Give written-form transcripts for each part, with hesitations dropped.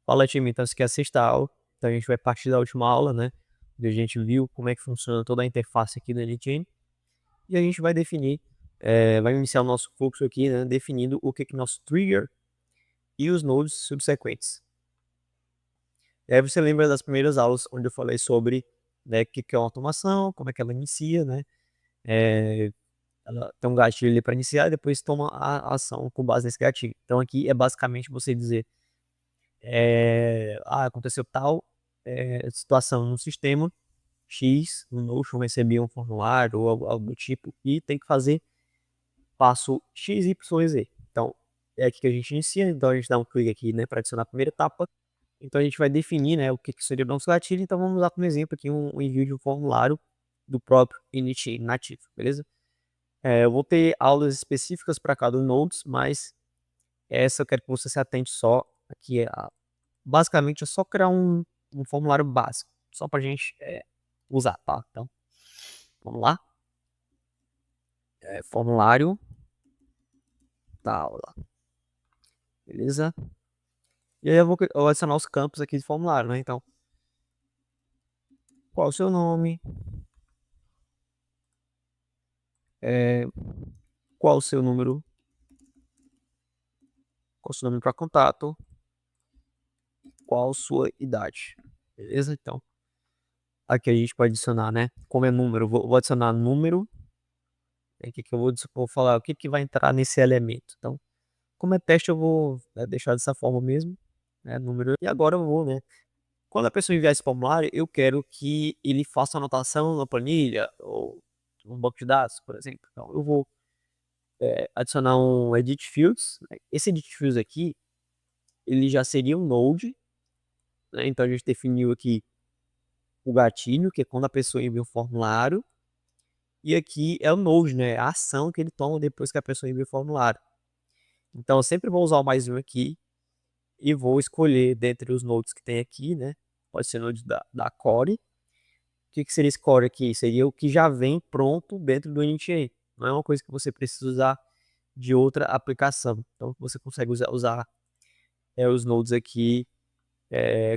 Fala, time, então essa aqui é a sexta aula, então a gente vai partir da última aula, né, onde a gente viu como é que funciona toda a interface aqui do NChain, e a gente vai definir, vai iniciar o nosso fluxo aqui, né, definindo o que é nosso trigger e os nodes subsequentes. E aí você lembra das primeiras aulas, onde eu falei sobre, né, o que é uma automação, como é que ela inicia, né, ela tem um gatilho ali para iniciar e depois toma a ação com base nesse gatilho. Então aqui é basicamente você dizer, aconteceu tal situação no sistema X, no Notion recebi um formulário ou algo do tipo, e tem que fazer passo X, Y, Z. Então, é aqui que a gente inicia, então a gente dá um clique aqui, né, para adicionar a primeira etapa. Então a gente vai definir, né, o que seria o nosso gatilho, então vamos usar como exemplo aqui um envio de um formulário do próprio init nativo, beleza? Eu vou ter aulas específicas para cada nodes, mas essa eu quero que você se atente só aqui, basicamente é só criar um formulário básico, só para a gente usar, tá? Então, vamos lá. Formulário da aula, beleza? E aí eu vou adicionar os campos aqui de formulário, né? Então, qual o seu nome? É, qual o seu número? Qual o seu número para contato? Qual a sua idade? Beleza? Então, aqui a gente pode adicionar, né? Como é número, vou adicionar número. O que que eu vou falar? O que que vai entrar nesse elemento? Então, como é teste, eu vou, né, deixar dessa forma mesmo, né? Número. E agora eu vou, né? Quando a pessoa enviar esse formulário, eu quero que ele faça anotação na planilha ou um banco de dados, por exemplo. Então, eu vou adicionar um edit fields, né? Esse edit fields aqui, ele já seria um node, né? Então a gente definiu aqui o gatilho, que é quando a pessoa envia o formulário, e aqui é o node, né? A ação que ele toma depois que a pessoa envia o formulário. Então eu sempre vou usar o mais um aqui e vou escolher dentre os nodes que tem aqui, né? Pode ser node da core. O que seria esse core aqui? Seria o que já vem pronto dentro do init. Não é uma coisa que você precisa usar de outra aplicação. Então você consegue usar os nodes aqui,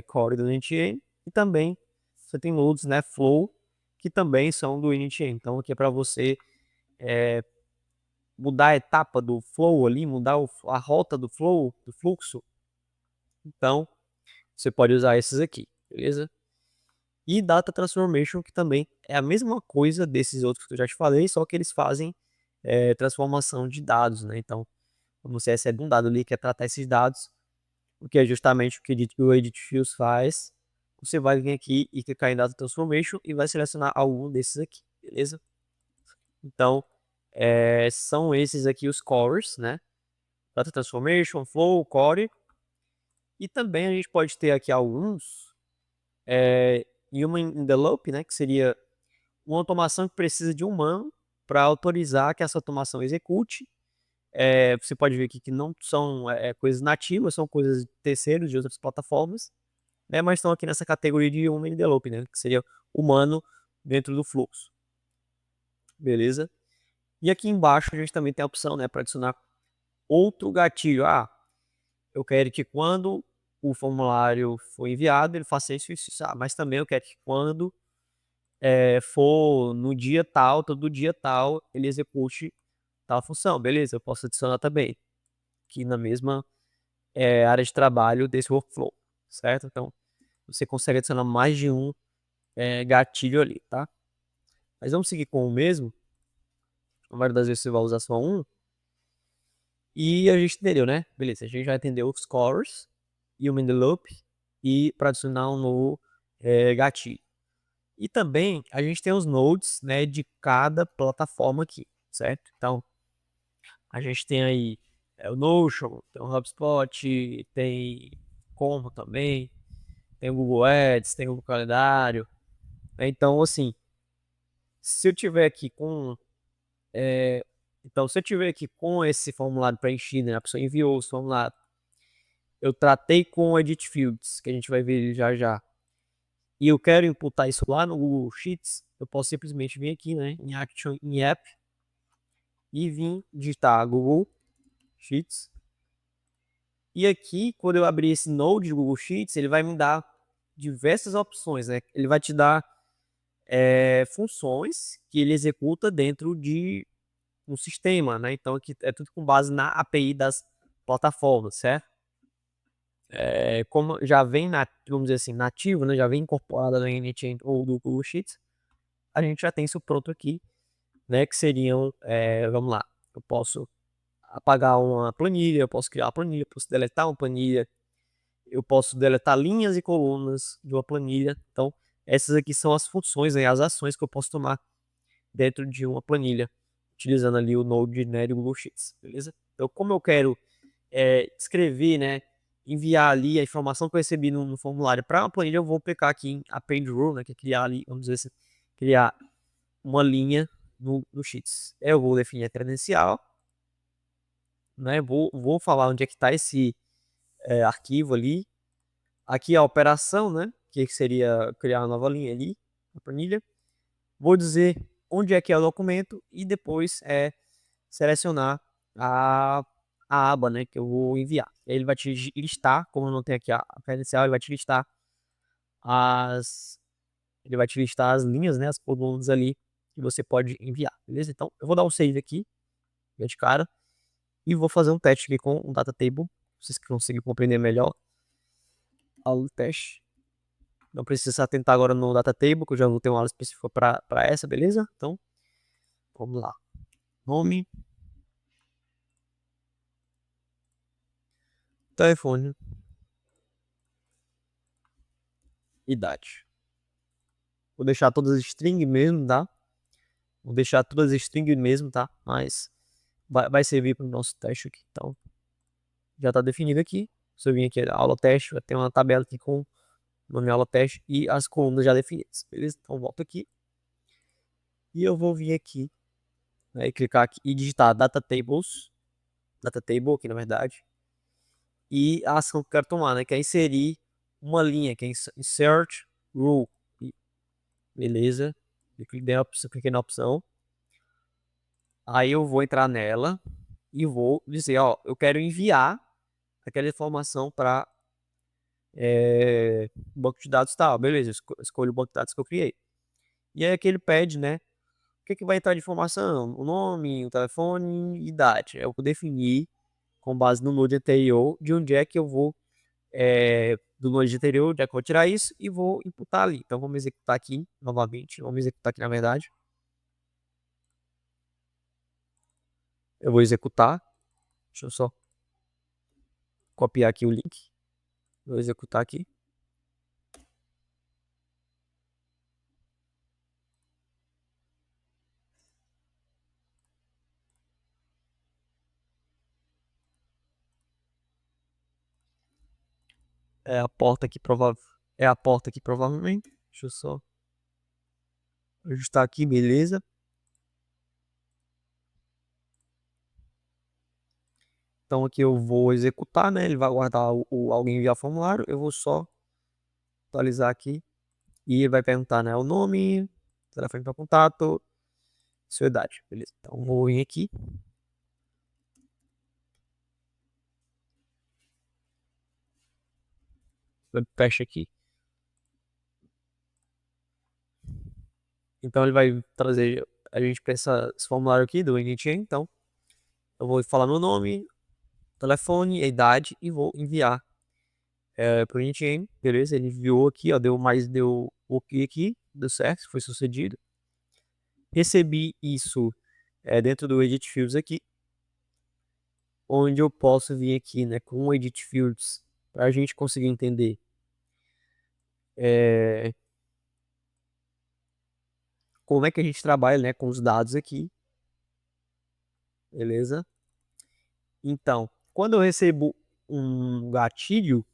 core do init. E também você tem nodes, né, flow, que também são do init. Então aqui é para você mudar a etapa do flow ali, mudar a rota do flow, do fluxo. Então você pode usar esses aqui, beleza? E Data Transformation, que também é a mesma coisa desses outros que eu já te falei, só que eles fazem transformação de dados, né? Então, quando você recebe um dado ali, quer tratar esses dados, o que é justamente o que o Edit Fields faz, você vai vir aqui e clicar em Data Transformation e vai selecionar algum desses aqui, beleza? Então, são esses aqui os cores, né? Data Transformation, Flow, Core. E também a gente pode ter aqui alguns Human in the Loop, né? Que seria uma automação que precisa de um humano para autorizar que essa automação execute. Você pode ver aqui que não são coisas nativas, são coisas de terceiros de outras plataformas, né, mas estão aqui nessa categoria de Human in the Loop, né, que seria humano dentro do fluxo. Beleza? E aqui embaixo a gente também tem a opção, né, para adicionar outro gatilho. Eu quero que quando o formulário for enviado, ele faça isso, isso, isso. Mas também eu quero que quando for no dia tal, todo dia tal, ele execute tal função. Beleza, eu posso adicionar também aqui na mesma área de trabalho desse workflow, certo? Então, você consegue adicionar mais de um gatilho ali, tá? Mas vamos seguir com o mesmo. A maioria das vezes você vai usar só um. E a gente entendeu, né? Beleza, a gente já entendeu os cores e o in the loop e para adicionar um novo gatilho. E também a gente tem os nodes, né, de cada plataforma aqui, certo? Então, a gente tem aí o Notion, tem o HubSpot, tem Como também, tem o Google Ads, tem o Google Calendário, né? Então, assim, se eu tiver aqui com se eu tiver aqui com esse formulário preenchido, né, a pessoa enviou o formulário, eu tratei com o Edit Fields, que a gente vai ver já já, e eu quero imputar isso lá no Google Sheets, eu posso simplesmente vir aqui, né, em Action, em App, e vir digitar Google Sheets, E aqui, quando eu abrir esse Node do Google Sheets, ele vai me dar diversas opções, né? Ele vai te dar funções que ele executa dentro de um sistema, né? Então aqui é tudo com base na API das plataformas, certo? Como já vem, vamos dizer assim, nativo, né? Já vem incorporada na Anychain ou do Google Sheets, a gente já tem isso pronto aqui, né? Que seriam, vamos lá, eu posso apagar uma planilha, eu posso criar uma planilha, eu posso deletar uma planilha, eu posso deletar linhas e colunas de uma planilha. Então, essas aqui são as funções, né, as ações que eu posso tomar dentro de uma planilha, utilizando ali o Node, né, do Google Sheets, beleza? Então, como eu quero escrever, né, enviar ali a informação que eu recebi no formulário para uma planilha, eu vou aplicar aqui em Append Rule, né, que é criar ali, vamos dizer assim, criar uma linha no Sheets. Eu vou definir a credencial, né, vou falar onde é que está esse arquivo ali. Aqui a operação, né, que seria criar uma nova linha ali na planilha. Vou dizer onde é que é o documento e depois selecionar a, a aba, né, que eu vou enviar. Ele vai te listar, como não tem aqui a credencial, ele vai te listar as as linhas, né, as colunas ali que você pode enviar, beleza? Então, eu vou dar um save aqui, de cara, e vou fazer um teste aqui com o data table, vocês conseguirem compreender melhor o teste. Não precisa se atentar agora no data table, que eu já vou ter uma aula específica para essa, beleza? Então, vamos lá. Nome, telefone, idade. Vou deixar todas as string mesmo, tá? Vou deixar todas as string mesmo, tá? Mas vai servir para o nosso teste aqui. Então, já está definido aqui. Se eu vir aqui, aula teste, vai ter uma tabela aqui com o nome aula teste e as colunas já definidas, beleza? Então, volto aqui. E eu vou vir aqui, né, e clicar aqui e digitar data tables. Data table aqui, na verdade. E a ação que eu quero tomar, né? Que é inserir uma linha, que é insert rule. Beleza. Eu cliquei na opção. Aí eu vou entrar nela e vou dizer, ó, eu quero enviar aquela informação para banco de dados tal. Beleza, escolho o banco de dados que eu criei. E aí aqui ele pede, né? O que vai entrar de informação? O nome, o telefone, idade. Eu vou definir com base no node anterior de onde é que eu vou do node anterior, onde é que eu vou tirar isso e vou imputar ali. Então vamos executar aqui novamente. Vamos executar aqui na verdade. Eu vou executar. Deixa eu só copiar aqui o link. Vou executar aqui. É a porta aqui provável. É a porta aqui provavelmente. Deixa eu só ajustar aqui, beleza. Então aqui eu vou executar, né? Ele vai guardar alguém enviar formulário. Eu vou só atualizar aqui. E ele vai perguntar, né? O nome, telefone para contato, sua idade. Beleza. Então vou vir aqui. Fecha aqui. Então ele vai trazer a gente para esse formulário aqui do NTN. Então eu vou falar meu nome, telefone, a idade e vou enviar para o NTN. Beleza? Ele enviou aqui, ó, deu ok aqui, deu certo, foi sucedido. Recebi isso dentro do Edit Fields aqui, onde eu posso vir aqui, né, com o Edit Fields para a gente conseguir entender como é que a gente trabalha, né, com os dados aqui, beleza? Então, quando eu recebo um gatilho,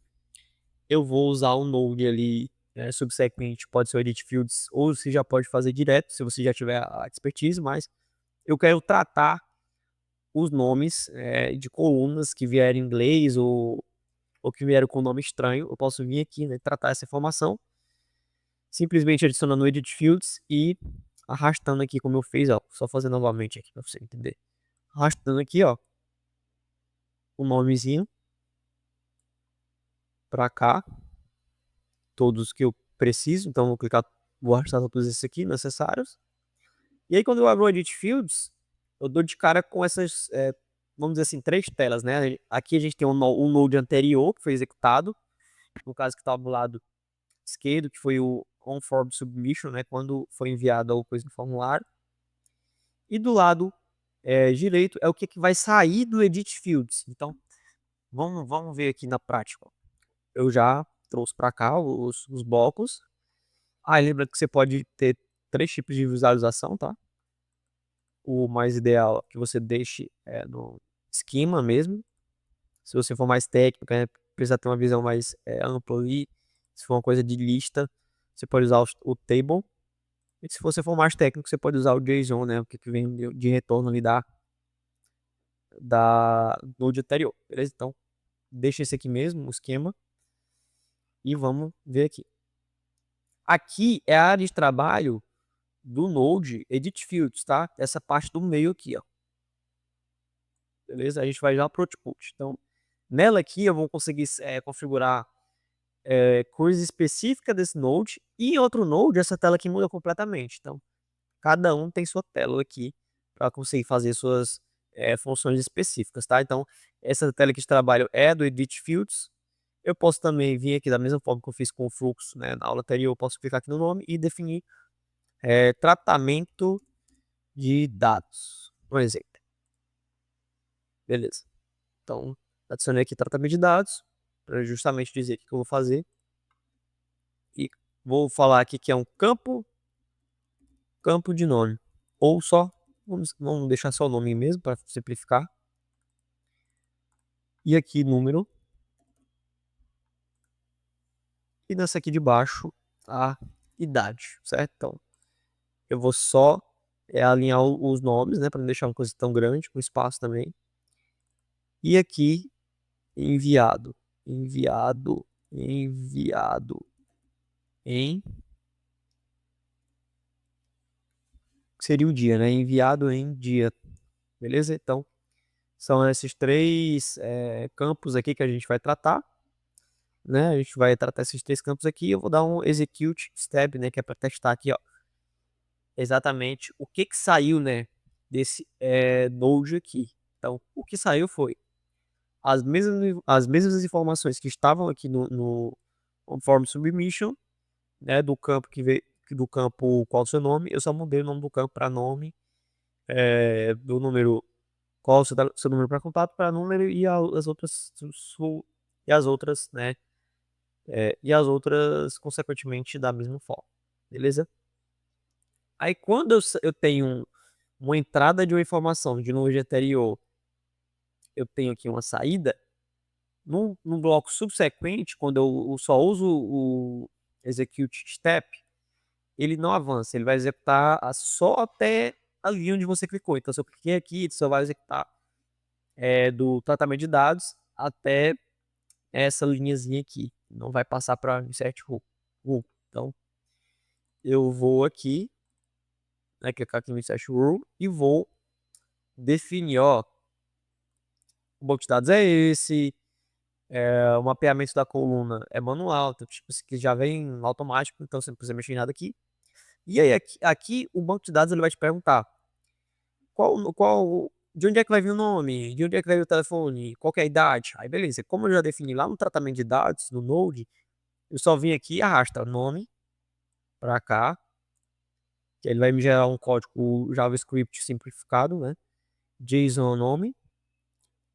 eu vou usar um node ali, né, subsequente, pode ser o edit fields, ou você já pode fazer direto, se você já tiver a expertise, mas eu quero tratar os nomes de colunas que vierem em inglês ou que vieram com nome estranho, eu posso vir aqui, né, tratar essa informação, simplesmente adicionando o edit fields e arrastando aqui como eu fiz, ó, só fazer novamente aqui para você entender. Arrastando aqui, ó, o nomezinho, para cá, todos que eu preciso, então vou clicar, vou arrastar todos esses aqui necessários. E aí quando eu abro o Edit Fields, eu dou de cara com essas, vamos dizer assim, 3 telas, né? Aqui a gente tem um node anterior que foi executado, no caso que estava do lado esquerdo, que foi o Conform Submission, né? Quando foi enviado a coisa no formulário. E do lado direito é o que vai sair do Edit Fields. Então, vamos ver aqui na prática. Eu já trouxe para cá os blocos. Lembra que você pode ter 3 tipos de visualização, tá? O mais ideal é que você deixe no esquema mesmo. Se você for mais técnico, né, precisa ter uma visão mais ampla ali. Se for uma coisa de lista, você pode usar o table. E se você for mais técnico, você pode usar o JSON, né? O que vem de retorno ali da node anterior, beleza? Então, deixa esse aqui mesmo, o esquema. E vamos ver aqui. Aqui é a área de trabalho do Node Edit Fields, tá? Essa parte do meio aqui, ó. Beleza? A gente vai já pro Output. Então, nela aqui eu vou conseguir configurar coisas específicas desse Node. E em outro Node, essa tela aqui muda completamente. Então, cada um tem sua tela aqui para conseguir fazer suas funções específicas, tá? Então, essa tela aqui de trabalho é do Edit Fields. Eu posso também vir aqui da mesma forma que eu fiz com o fluxo, né? Na aula anterior, eu posso clicar aqui no nome e definir tratamento de dados, por exemplo. Beleza. Então, adicionei aqui tratamento de dados, para justamente dizer o que eu vou fazer. E vou falar aqui que é um campo de nome. Ou só, vamos deixar só o nome mesmo, para simplificar. E aqui número. E nessa aqui de baixo, a idade, certo? Então, eu vou só alinhar os nomes, né? Para não deixar uma coisa tão grande, com espaço também. E aqui, enviado. Enviado em... Seria o dia, né? Enviado em dia. Beleza? Então, são esses 3 campos aqui que a gente vai tratar. Né? A gente vai tratar esses 3 campos aqui. Eu vou dar um execute step, né? Que é para testar aqui, ó. Exatamente o que saiu, né? Desse node aqui. Então, o que saiu foi as mesmas informações que estavam aqui no form submission, né? Do campo que veio, do campo qual o seu nome. Eu só mudei o nome do campo para nome, do número qual o seu número para contato para número e as outras né? E as outras consequentemente da mesma forma, beleza? Aí quando eu tenho uma entrada de uma informação de node anterior, eu tenho aqui uma saída. No bloco subsequente, quando eu só uso o execute step, ele não avança, ele vai executar só até ali onde você clicou. Então, se eu cliquei aqui, ele só vai executar do tratamento de dados até essa linhazinha aqui. Não vai passar para insert rule. Então, eu vou aqui, né, clicar aqui no insert rule e vou definir, ó, o banco de dados é esse, o mapeamento da coluna é manual, então, tipo, que já vem automático, então você não precisa mexer em nada aqui. E aí, aqui o banco de dados ele vai te perguntar de onde é que vai vir o nome, de onde é que vai vir o telefone, qual que é a idade. Aí, beleza. Como eu já defini lá no tratamento de dados, no Node, eu só vim aqui e arrasta nome para cá, que ele vai me gerar um código JavaScript simplificado, né? JSON nome.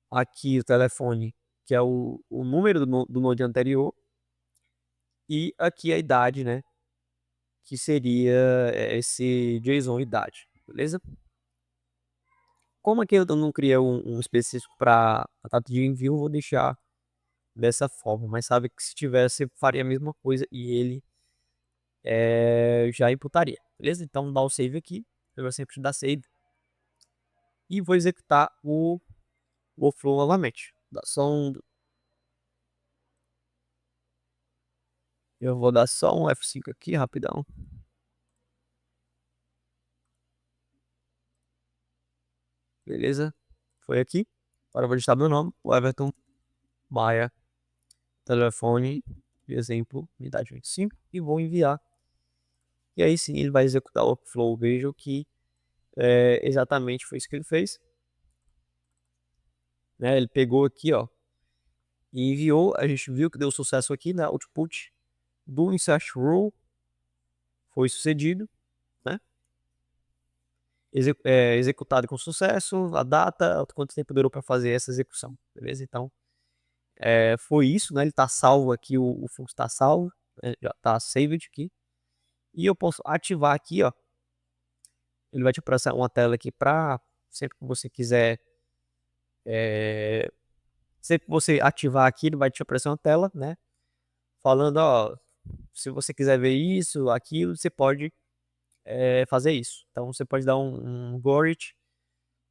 Aqui o telefone, que é o número do Node anterior. E aqui a idade, né? Que seria esse JSON idade, beleza? Como aqui eu não criei um específico para a data de envio, eu vou deixar dessa forma. Mas sabe que se tivesse, eu faria a mesma coisa e ele já imputaria, beleza? Então dá o save aqui, eu vou sempre dar save e vou executar o workflow novamente. Dá só eu vou dar só um F5 aqui, rapidão. Beleza? Foi aqui. Agora eu vou digitar meu nome, o Everton Maia telefone, por exemplo, unidade 25, e vou enviar. E aí sim ele vai executar o workflow. Vejo que exatamente foi isso que ele fez. Né? Ele pegou aqui, ó, e enviou. A gente viu que deu sucesso aqui na output do insert rule. Foi sucedido, né? Executado com sucesso, a data, quanto tempo durou para fazer essa execução, beleza? Então, foi isso, né? Ele está salvo aqui, o fluxo está salvo, né? Já está saved aqui. E eu posso ativar aqui, ó. Ele vai te aparecer uma tela aqui para sempre que você quiser, sempre que você ativar aqui, ele vai te aparecer uma tela, né? Falando, ó, se você quiser ver isso, aquilo, você pode fazer isso. Então você pode dar um Gorit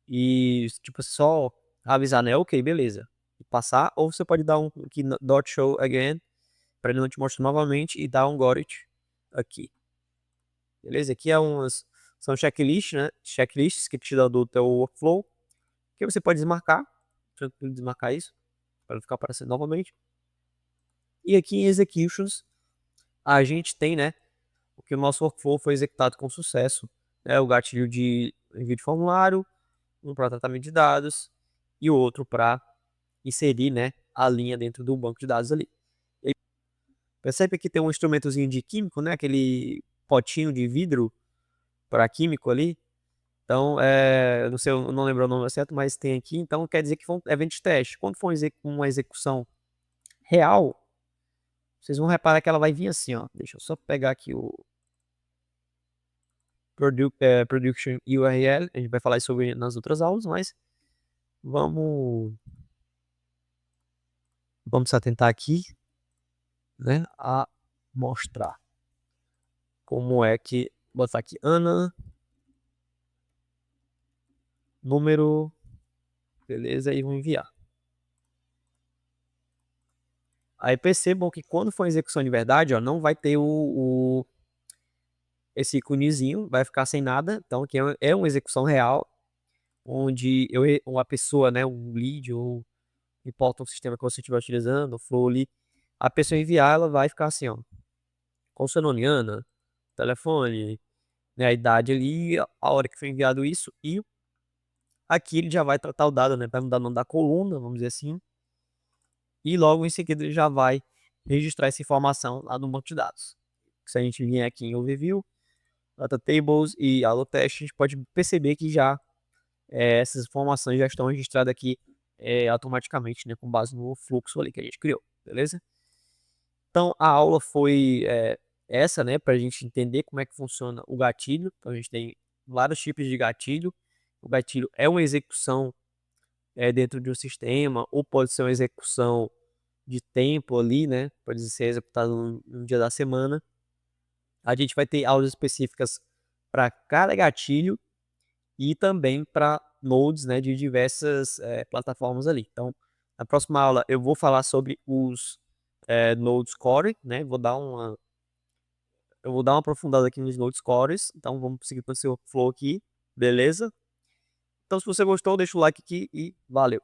e tipo só avisar, né? Ok, beleza. E passar, ou você pode dar um aqui dot show again para ele não te mostrar novamente e dar um Gorit aqui. Beleza? Aqui são checklists, né? Checklists que te dão do teu workflow, que você pode desmarcar, tranquilo desmarcar isso para não ficar aparecendo novamente. E aqui em executions a gente tem, né, o que o nosso workflow foi executado com sucesso, né? O gatilho de envio de formulário, um para tratamento de dados e o outro para inserir, né, a linha dentro do banco de dados ali. E percebe que tem um instrumentozinho de químico, né, aquele potinho de vidro para químico ali. Então, eu não sei, eu não lembro o nome certo, mas tem aqui. Então, quer dizer que foi um evento de teste. Quando for uma execução real, vocês vão reparar que ela vai vir assim, ó. Deixa eu só pegar aqui o Production URL. A gente vai falar sobre nas outras aulas, mas vamos se atentar aqui, né, a mostrar como é que botar aqui Ana, número, beleza, e vou enviar. Aí percebam que quando for execução de verdade, ó, não vai ter esse íconezinho, vai ficar sem nada. Então aqui é uma execução real, onde uma pessoa, né, um lead ou importa um sistema que você estiver utilizando, o flow ali, a pessoa enviar, ela vai ficar assim, ó, consonaniana, telefone, né, a idade ali, a hora que foi enviado isso, e aqui ele já vai tratar o dado, né, vai mudar o nome da coluna, vamos dizer assim, e logo em seguida ele já vai registrar essa informação lá no banco de dados. Se a gente vier aqui em Overview, Data Tables e Allo Test, a gente pode perceber que já essas informações já estão registradas aqui automaticamente, né, com base no fluxo ali que a gente criou, beleza? Então a aula foi essa, né, para a gente entender como é que funciona o gatilho. Então a gente tem vários tipos de gatilho. O gatilho é uma execução dentro de um sistema, ou pode ser uma execução de tempo ali, né? Pode ser executado no dia da semana. A gente vai ter aulas específicas para cada gatilho e também para nodes, né, de diversas plataformas ali. Então, na próxima aula eu vou falar sobre os nodes core, né? Eu vou dar uma aprofundada aqui nos nodes cores. Então, vamos seguir com o seu flow aqui, beleza? Então, se você gostou, deixa o like aqui e valeu!